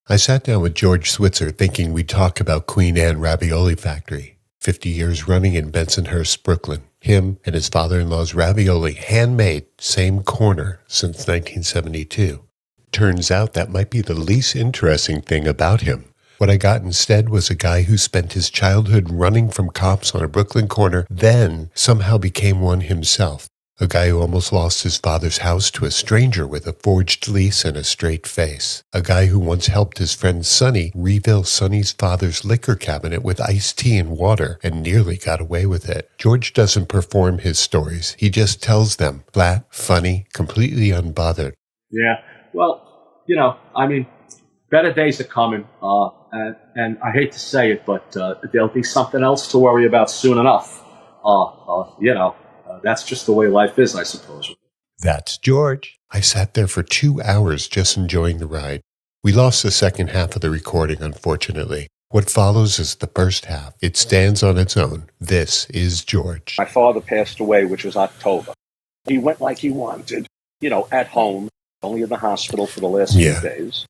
I sat down with George Switzer thinking we'd talk about Queen Ann Ravioli Factory, 50 years running in Bensonhurst, Brooklyn. Him and his father-in-law's ravioli, handmade, same corner since 1972. Turns out that might be the least interesting thing about him. What I got instead was a guy who spent his childhood running from cops on a Brooklyn corner, then somehow became one himself. A guy who almost lost his father's house to a stranger with a forged lease and a straight face. A guy who once helped his friend Sonny refill Sonny's father's liquor cabinet with iced tea and water and nearly got away with it. George doesn't perform his stories. He just tells them. Flat, funny, completely unbothered. Yeah, well, better days are coming. And I hate to say it, but there'll be something else to worry about soon enough. That's just the way life is, I suppose. That's George. I sat there for 2 hours just enjoying the ride. We lost the second half of the recording, unfortunately. What follows is the first half. It stands on its own. This is George. My father passed away, which was October. He went like he wanted, at home, only in the hospital for the last few days.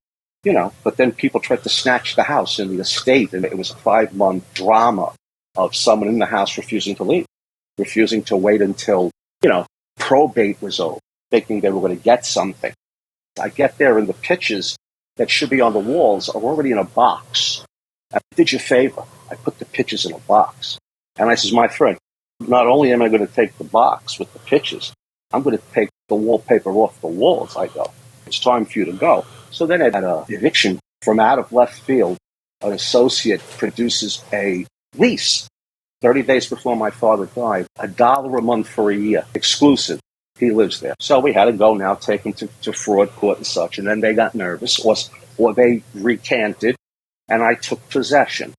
But then people tried to snatch the house in the estate, and it was a 5-month drama of someone in the house refusing to leave. Refusing to wait until, probate was over, thinking they were going to get something. I get there and the pictures that should be on the walls are already in a box. I did you a favor. I put the pictures in a box. And I says, my friend, not only am I going to take the box with the pictures, I'm going to take the wallpaper off the walls. I go, it's time for you to go. So then I had an eviction from out of left field. An associate produces a lease 30 days before my father died, $1 a month for a year, exclusive. He lives there. So we had to go now, take him to fraud court and such. And then they got nervous, or they recanted, and I took possession.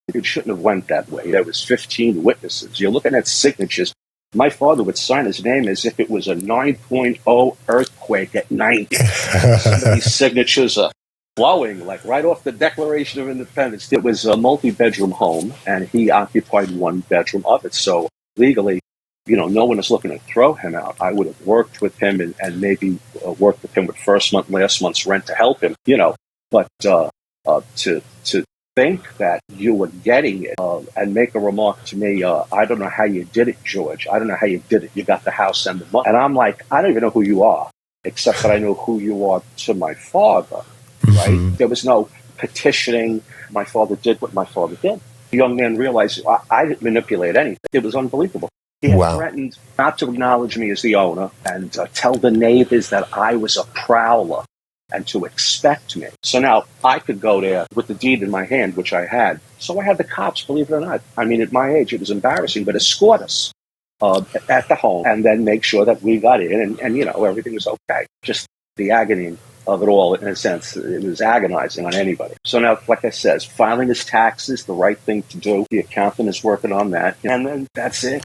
It shouldn't have went that way. There was 15 witnesses. You're looking at signatures. My father would sign his name as if it was a 9.0 earthquake at 90. Some of these signatures are flowing, like right off the Declaration of Independence. It was a multi-bedroom home, and he occupied one bedroom of it. So legally, no one is looking to throw him out. I would have worked with him and maybe worked with him with first month, last month's rent to help him, But to think that you were getting it and make a remark to me, I don't know how you did it, George. I don't know how you did it. You got the house and the money. And I'm like, I don't even know who you are, except that I know who you are to my father. Right? Mm-hmm. There was no petitioning. My father did what my father did. The young man realized I didn't manipulate anything. It was unbelievable. He had threatened not to acknowledge me as the owner and tell the neighbors that I was a prowler and to expect me. So now I could go there with the deed in my hand, which I had. So I had the cops, believe it or not. I mean, at my age, it was embarrassing, but escort us at the home and then make sure that we got in and everything was okay. Just the agony of it all, in a sense. It was agonizing on anybody. So now, like I said, filing his taxes, the right thing to do. The accountant is working on that. And then that's it.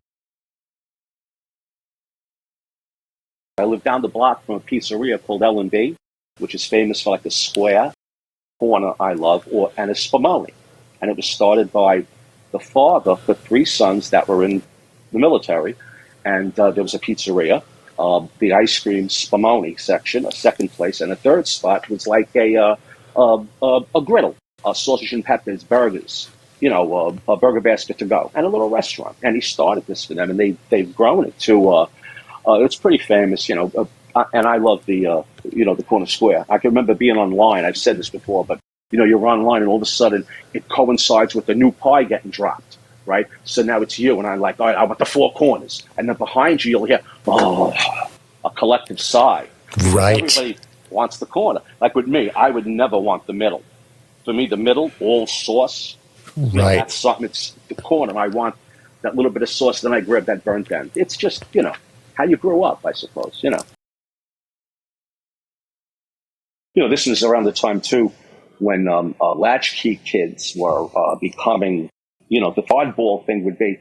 I live down the block from a pizzeria called L&B, which is famous for like a square corner I love, and a spumoni. And it was started by the father for 3 sons that were in the military. And there was a pizzeria. The ice cream spumoni section, a second place, and a third spot was like a griddle, sausage and peppers, burgers, a burger basket to go, and a little restaurant. And he started this for them, and they've grown it to, it's pretty famous, and I love the corner square. I can remember being online. I've said this before, but you're online, and all of a sudden it coincides with the new pie getting dropped. Right? So now it's you, and I'm like, all right, I want the 4 corners. And then behind you, you'll hear, a collective sigh. Right. Everybody wants the corner. Like with me, I would never want the middle. For me, the middle, all sauce, right. That's something. It's the corner. I want that little bit of sauce, then I grab that burnt end. It's just, how you grew up, I suppose, This is around the time, too, when Latchkey Kids were becoming... the oddball thing would be,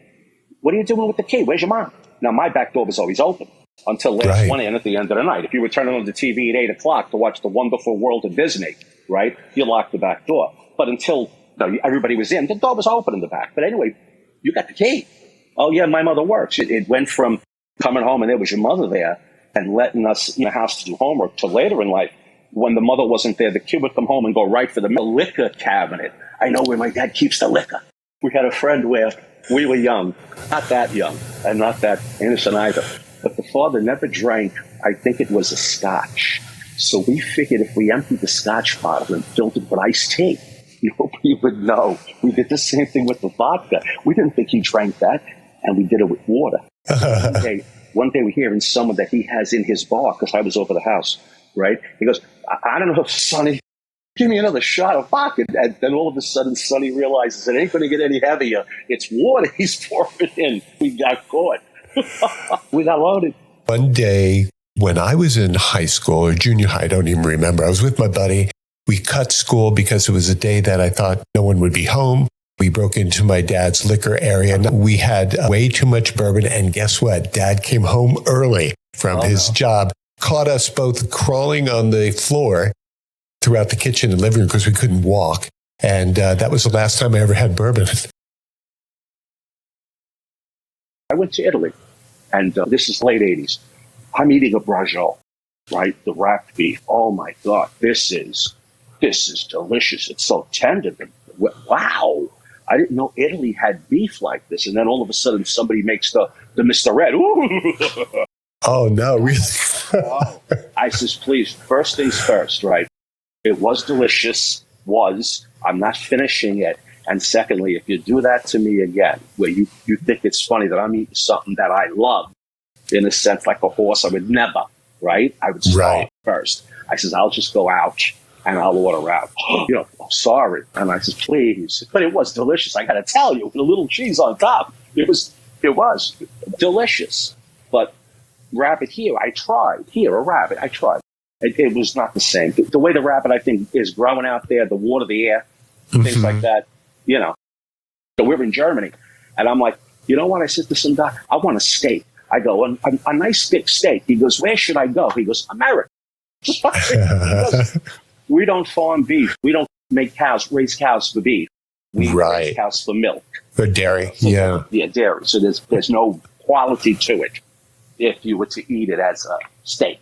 what are you doing with the key? Where's your mom? Now, my back door was always open until last one in at the end of the night. If you were turning on the TV at 8 o'clock to watch The Wonderful World of Disney, right, you locked the back door. But until everybody was in, the door was open in the back. But anyway, you got the key. Oh, yeah, my mother works. It went from coming home and there was your mother there and letting us in the house to do homework to later in life, when the mother wasn't there, the kid would come home and go right for the liquor cabinet. I know where my dad keeps the liquor. We had a friend where we were young, not that young, and not that innocent either. But the father never drank, I think it was a scotch. So we figured if we emptied the scotch bottle and filled it with iced tea, nobody would know. We did the same thing with the vodka. We didn't think he drank that, and we did it with water. One day we hear in someone that he has in his bar, because I was over the house, right? He goes, I don't know if Sonny, give me another shot of vodka. And then all of a sudden, Sonny realizes it ain't going to get any heavier. It's water he's pouring in. We got caught. We got loaded. One day when I was in high school or junior high, I don't even remember, I was with my buddy. We cut school because it was a day that I thought no one would be home. We broke into my dad's liquor area. We had way too much bourbon. And guess what? Dad came home early from his job, caught us both crawling on the floor throughout the kitchen and living room because we couldn't walk. And that was the last time I ever had bourbon. I went to Italy, and this is late 80s. I'm eating a braciole, right? The wrapped beef. Oh, my God. This is delicious. It's so tender. Wow. I didn't know Italy had beef like this. And then all of a sudden, somebody makes the Mr. Red. Ooh. Oh, no, really? Wow. I says, please, first things first, right? It was delicious. I'm not finishing it. And secondly, if you do that to me again, where you think it's funny that I'm eating something that I love, in a sense, like a horse, I would never, right? I would start first. I says, I'll just go out and I'll order out. Sorry. And I says, please. But it was delicious. I got to tell you, with a little cheese on top. It was delicious. But rabbit here, I tried. Here, a rabbit, I tried. It was not the same. The way the rabbit, I think, is growing out there, the water, the air, things like that, So we're in Germany. And I'm like, you know what? I said to some guy, I want a steak. I go, a nice big steak. He goes, where should I go? He goes, America. He goes, we don't farm beef. We don't raise cows for beef. We raise cows for milk. For dairy, Yeah, dairy. So there's no quality to it if you were to eat it as a steak.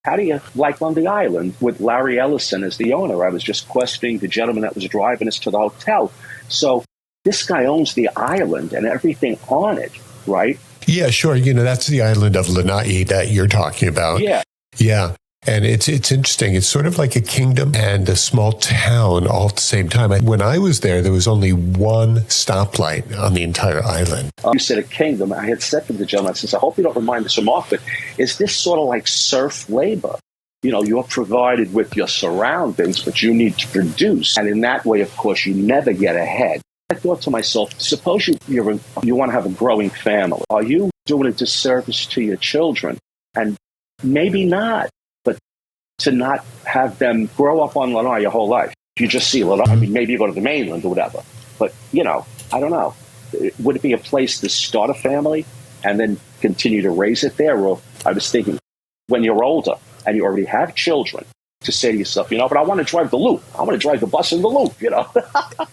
How do you like on the island with Larry Ellison as the owner? I was just questioning the gentleman that was driving us to the hotel. So this guy owns the island and everything on it, right? Yeah, sure. That's the island of Lanai that you're talking about. Yeah. Yeah. And it's interesting. It's sort of like a kingdom and a small town all at the same time. When I was there was only one stoplight on the entire island. You said a kingdom. I had said to the gentleman, I said, I hope you don't remind us off, but is this sort of like serf labor? You're provided with your surroundings, but you need to produce. And in that way, of course, you never get ahead. I thought to myself, suppose you want to have a growing family. Are you doing a disservice to your children? And maybe not. To not have them grow up on Lanai your whole life. You just see Lanai. I mean, maybe you go to the mainland or whatever. But, I don't know. Would it be a place to start a family and then continue to raise it there? Or I was thinking, when you're older and you already have children, to say to yourself, but I want to drive the loop. I want to drive the bus in the loop,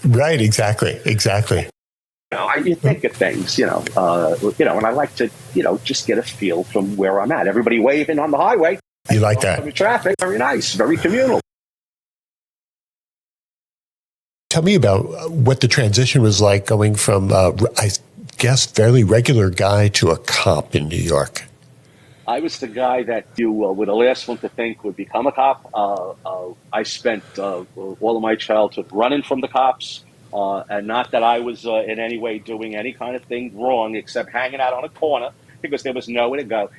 Right, exactly. You think of things, and I like to, just get a feel from where I'm at. Everybody waving on the highway. You like that? Traffic, very nice, very communal. Tell me about what the transition was like going from, I guess, fairly regular guy to a cop in New York. I was the guy that you were the last one to think would become a cop. I spent all of my childhood running from the cops, and not that I was in any way doing any kind of thing wrong, except hanging out on a corner because there was nowhere to go.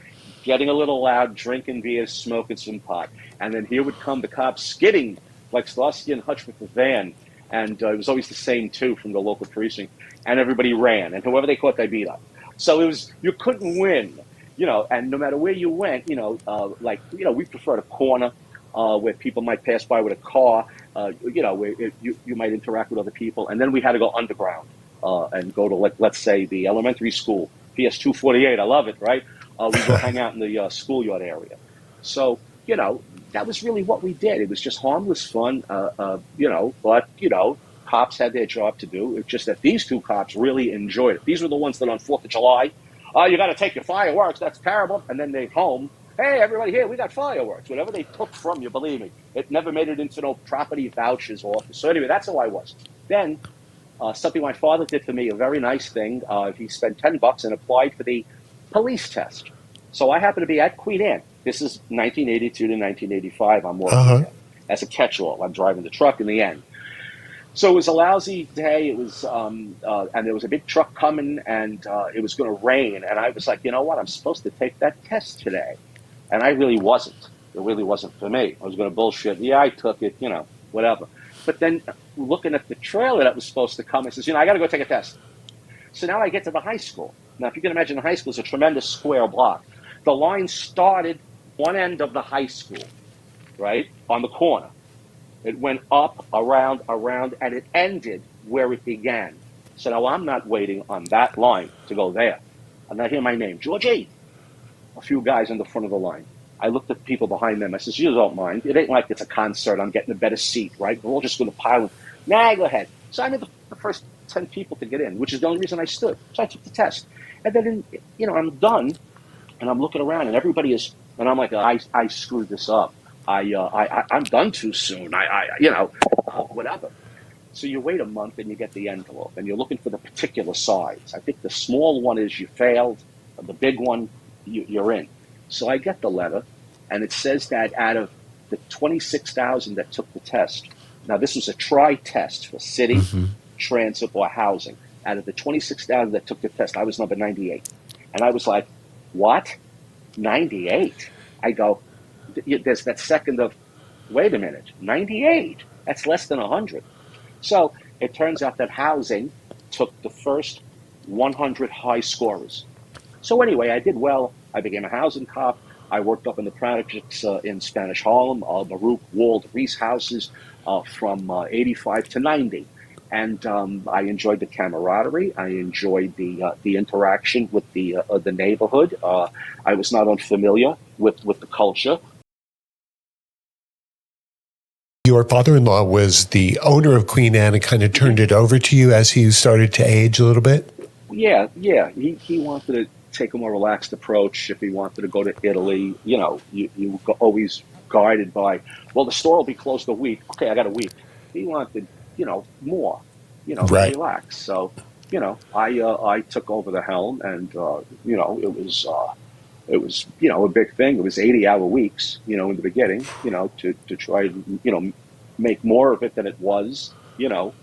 Getting a little loud, drinking beers, smoking some pot. And then here would come the cops skidding like Starsky and Hutch with the van. And it was always the same two from the local precinct. And everybody ran. And whoever they caught, they beat up. So you couldn't win, and no matter where you went, we preferred a corner where people might pass by with a car, where you might interact with other people. And then we had to go underground and go to, let's say, the elementary school, PS 248. I love it, right? We go hang out in the schoolyard area. So, that was really what we did. It was just harmless fun, but, cops had their job to do. It's just that these two cops really enjoyed it. These were the ones that on 4th of July, you got to take your fireworks, that's terrible. And then they're home, hey, everybody here, we got fireworks. Whatever they took from you, believe me, it never made it into no property vouchers office. So anyway, that's how I was. Then something my father did for me, a very nice thing. He spent $10 and applied for the police test. So I happened to be at Queen Ann. This is 1982 to 1985. I'm working there as a catch-all. I'm driving the truck in the end. So it was a lousy day. It was, and there was a big truck coming, and it was going to rain. And I was like, you know what? I'm supposed to take that test today. And I really wasn't. It really wasn't for me. I was going to bullshit. Yeah, I took it, whatever. But then looking at the trailer that was supposed to come, it says, I got to go take a test. So now I get to the high school. Now, if you can imagine, the high school is a tremendous square block. The line started one end of the high school, right, on the corner. It went up, around, and it ended where it began. So now I'm not waiting on that line to go there. And I hear my name, Georgie. A few guys in the front of the line. I looked at the people behind them. I says, you don't mind. It ain't like it's a concert. I'm getting a better seat, right? We're all just going to pile in. Nah, go ahead. So I'm in the first 10 people to get in, which is the only reason I stood. So I took the test. And then, I'm done, and I'm looking around, and everybody is, and I'm like, I screwed this up. I'm done too soon. Whatever. So you wait a month, and you get the envelope, and you're looking for the particular size. I think the small one is you failed, and the big one, you're in. So I get the letter, and it says that out of the 26,000 that took the test, now this was a try-test for city, transit, or housing. Out of the 26,000 that took the test, I was number 98. And I was like, what? 98? I go, there's that second of, wait a minute, 98? That's less than 100. So it turns out that housing took the first 100 high scorers. So anyway, I did well. I became a housing cop. I worked up in the projects in Spanish Harlem, Baruch, Walled, Reese houses from 85 to 90. And I enjoyed the camaraderie. I enjoyed the interaction with the neighborhood. I was not unfamiliar with the culture. Your father-in-law was the owner of Queen Anne and kind of turned it over to you as he started to age a little bit? Yeah. He wanted to take a more relaxed approach. If he wanted to go to Italy, you were always guided by, well, the store will be closed a week. Okay, I got a week. He wanted, more, right. relax. So, I took over the helm, and it was a big thing. It was 80-hour weeks, in the beginning, to try to, make more of it than it was, and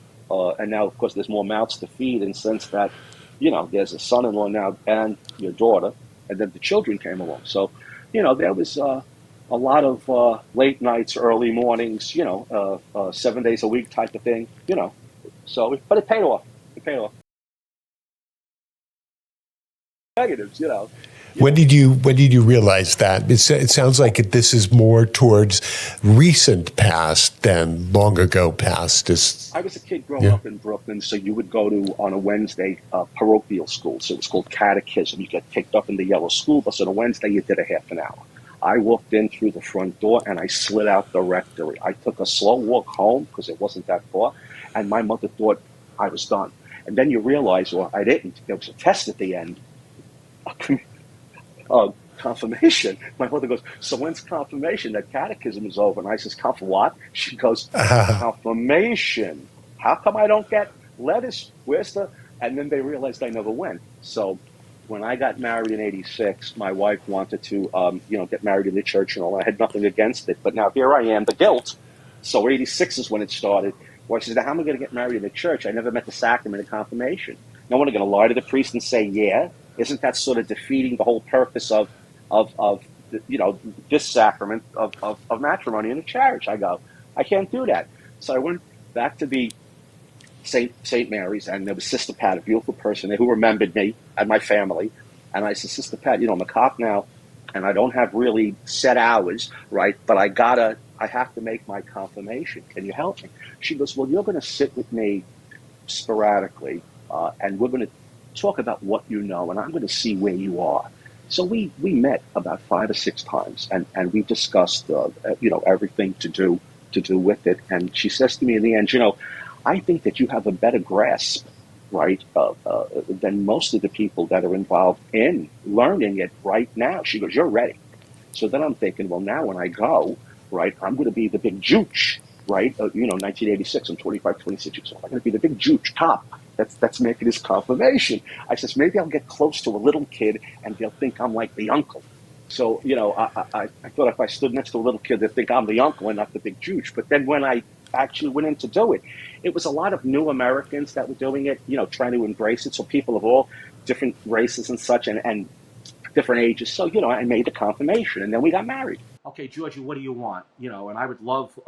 now, of course, there's more mouths to feed in the sense that, there's a son-in-law now and your daughter, and then the children came along. So, there was a lot of late nights, early mornings, 7 days a week type of thing, So, but it paid off. Negatives, When did you realize that? It sounds like this is more towards recent past than long ago past. I was a kid growing up in Brooklyn, so you would go to, on a Wednesday, parochial school. So it was called catechism. You get picked up in the yellow school bus. On a Wednesday, you did a half an hour. I walked in through the front door, and I slid out the rectory. I took a slow walk home because it wasn't that far, and my mother thought I was done. And then you realize, or I didn't, there was a test at the end. Confirmation. My mother goes, so when's confirmation? That catechism is over. And I says, what? She goes, confirmation. How come I don't get letters? Where's the... And then they realized I never went. So when I got married in 86, my wife wanted to, get married in the church and all. I had nothing against it. But now here I am, the guilt. So 86 is when it started. Well, she said, how am I going to get married in the church? I never met the sacrament of confirmation. Now, what, am I going to lie to the priest and say, yeah? Isn't that sort of defeating the whole purpose of this sacrament of matrimony in the church? I go, I can't do that. So I went back to the St. Mary's, and there was Sister Pat, a beautiful person who remembered me and my family. And I said, Sister Pat, I'm a cop now, and I don't have really set hours, right? But I have to make my confirmation. Can you help me? She goes, well, you're going to sit with me sporadically, and we're going to talk about what you know, and I'm going to see where you are. So we met about 5 or 6 times, and we discussed everything to do with it. And she says to me in the end, I think that you have a better grasp, right, than most of the people that are involved in learning it right now. She goes, you're ready. So then I'm thinking, well, now when I go, right, I'm going to be the big jooch, right? 1986, I'm 25, 26 years old. I'm going to be the big jooch top. That's making his confirmation. I says, maybe I'll get close to a little kid and they'll think I'm like the uncle. So, I thought if I stood next to a little kid, they'd think I'm the uncle and not the big jooch. But then when I actually went in to do it, it was a lot of new Americans that were doing it, trying to embrace it. So people of all different races and such and different ages. So, I made the confirmation and then we got married. Okay, Georgie, what do you want? And I would love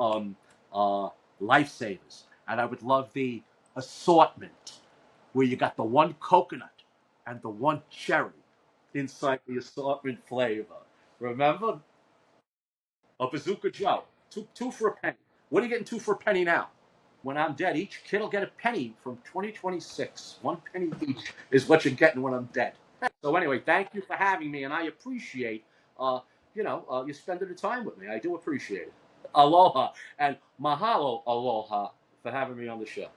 lifesavers, and I would love the assortment where you got the one coconut and the one cherry inside the assortment flavor. Remember? A Bazooka Joe. Two for a penny. What are you getting two for a penny now? When I'm dead, each kid will get a penny from 2026. 1 penny each is what you're getting when I'm dead. So anyway, thank you for having me, and I appreciate, you spending the time with me. I do appreciate it. Aloha and mahalo aloha for having me on the show.